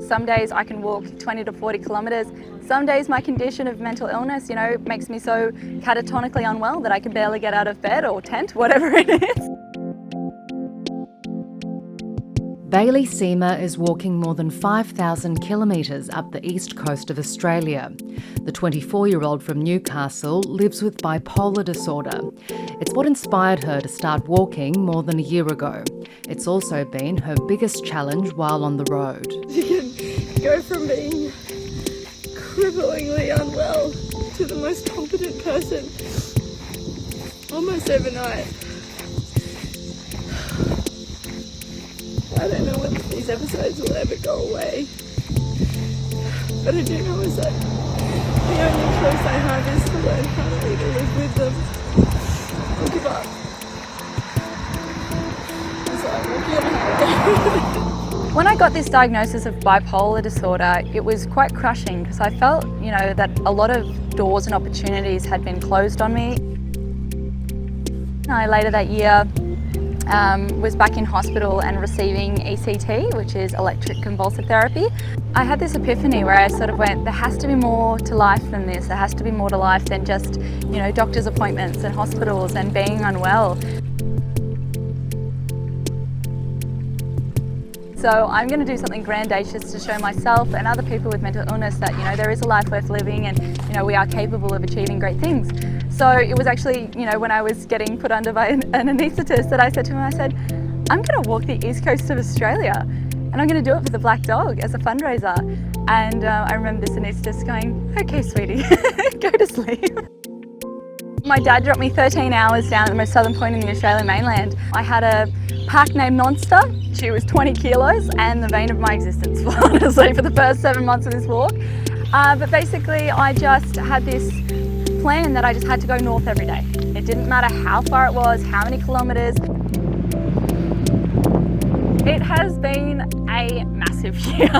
Some days I can walk 20 to 40 kilometres. Some days my condition of mental illness, makes me so catatonically unwell that I can barely get out of bed or tent, whatever it is. Bailey Seamer is walking more than 5,000 kilometres up the east coast of Australia. The 24-year-old from Newcastle lives with bipolar disorder. It's what inspired her to start walking more than a year ago. It's also been her biggest challenge while on the road. You can go from being cripplingly unwell to the most competent person almost overnight. I don't know whether these episodes will ever go away, but I do know is that the only choice I have is to learn how to either live with them or give up. So I'm walking on a highway. When I got this diagnosis of bipolar disorder, it was quite crushing because I felt, that a lot of doors and opportunities had been closed on me. Later that year, was back in hospital and receiving ECT, which is electric convulsive therapy. I had this epiphany where I sort of went, there has to be more to life than this. There has to be more to life than just, doctor's appointments and hospitals and being unwell. So I'm going to do something grandiose to show myself and other people with mental illness that, there is a life worth living and, we are capable of achieving great things. So it was actually, when I was getting put under by an anaesthetist that I said to him, I said, I'm going to walk the east coast of Australia and I'm going to do it for the Black Dog as a fundraiser. And I remember this anaesthetist going, okay, sweetie, go to sleep. My dad dropped me 13 hours down at the most southern point in the Australian mainland. I had a pack named Monster. She was 20 kilos and the vein of my existence, honestly, for the first 7 months of this walk. But basically, I just had this plan that I just had to go north every day. It didn't matter how far it was, how many kilometres. It has been a massive year.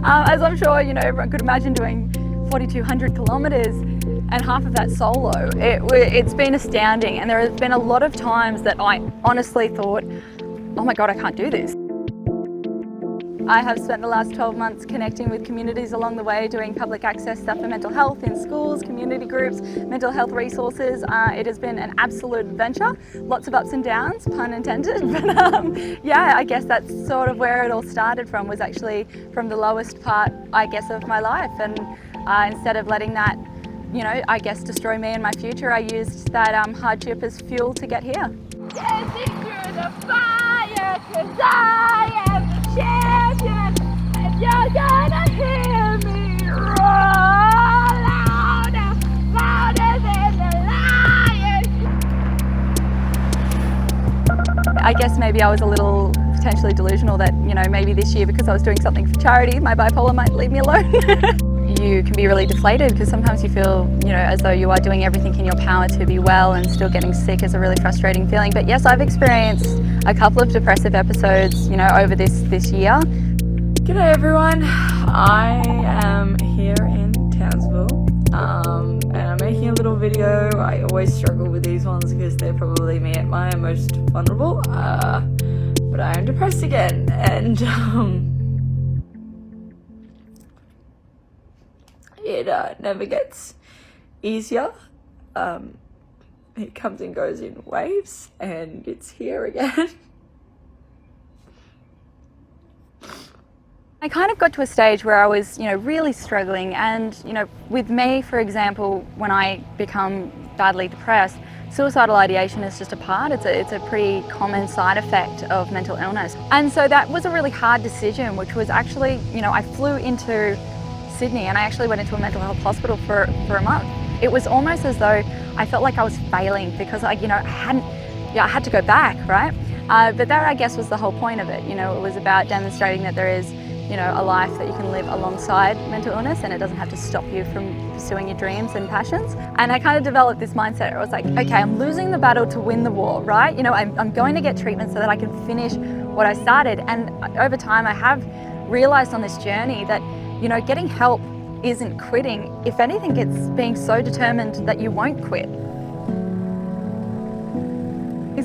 As I'm sure, everyone could imagine doing 4,200 kilometres and half of that solo. It's been astounding, and there have been a lot of times that I honestly thought, oh my God, I can't do this. I have spent the last 12 months connecting with communities along the way, doing public access stuff for mental health in schools, community groups, mental health resources. It has been an absolute adventure. Lots of ups and downs, pun intended. But yeah, I guess that's sort of where it all started from, was actually from the lowest part, I guess, of my life. And instead of letting that, I guess, destroy me and my future, I used that hardship as fuel to get here. Dancing through the fire, 'cause I am the champion, and you're gonna hear me roar louder, louder than the lion. I guess maybe I was a little potentially delusional that, maybe this year, because I was doing something for charity, my bipolar might leave me alone. You can be really deflated because sometimes you feel, as though you are doing everything in your power to be well, and still getting sick is a really frustrating feeling. But yes, I've experienced a couple of depressive episodes, over this year. G'day everyone, I am here in Townsville and I'm making a little video. I always struggle with these ones because they're probably me at my most vulnerable, but I am depressed again, and it never gets easier. It comes and goes in waves, and it's here again. I kind of got to a stage where I was, really struggling, and, with me, for example, when I become badly depressed, suicidal ideation is just a part. It's a pretty common side effect of mental illness. And so that was a really hard decision, which was actually, I flew into Sydney and I actually went into a mental health hospital for a month. It was almost as though I felt like I was failing because I had to go back, right? But that, I guess, was the whole point of it. It was about demonstrating that there is, a life that you can live alongside mental illness, and it doesn't have to stop you from pursuing your dreams and passions. And I kind of developed this mindset where I was like, okay, I'm losing the battle to win the war, right? I'm going to get treatment so that I can finish what I started. And over time, I have realized on this journey that, getting help isn't quitting. If anything, it's being so determined that you won't quit.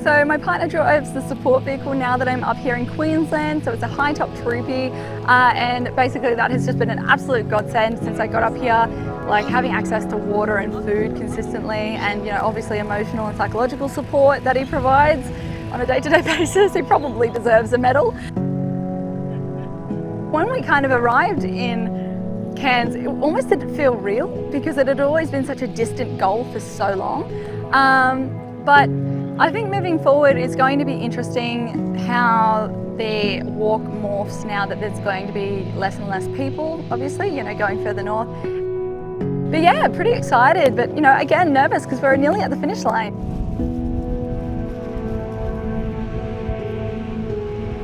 So my partner drives the support vehicle now that I'm up here in Queensland, so it's a high top troopy, and basically that has just been an absolute godsend since I got up here, like having access to water and food consistently, and you know, obviously emotional and psychological support that he provides on a day-to-day basis. He probably deserves a medal. When we kind of arrived in Cairns, it almost didn't feel real because it had always been such a distant goal for so long. But I think moving forward it's going to be interesting how the walk morphs now that there's going to be less and less people, obviously, you know, going further north. But yeah, pretty excited, but you know, again, nervous because we're nearly at the finish line.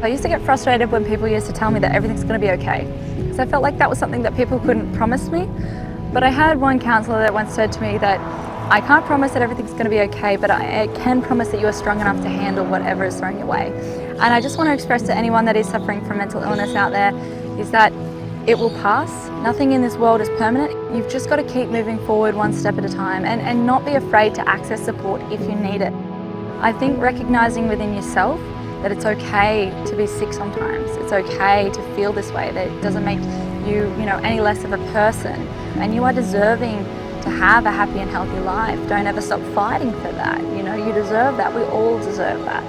I used to get frustrated when people used to tell me that everything's going to be okay. So I felt like that was something that people couldn't promise me. But I had one counsellor that once said to me that I can't promise that everything's going to be okay, but I can promise that you are strong enough to handle whatever is thrown your way. And I just want to express to anyone that is suffering from mental illness out there is that it will pass. Nothing in this world is permanent. You've just got to keep moving forward one step at a time and not be afraid to access support if you need it. I think recognising within yourself that it's okay to be sick sometimes. It's okay to feel this way. That it doesn't make you, any less of a person. And you are deserving to have a happy and healthy life. Don't ever stop fighting for that. You deserve that. We all deserve that.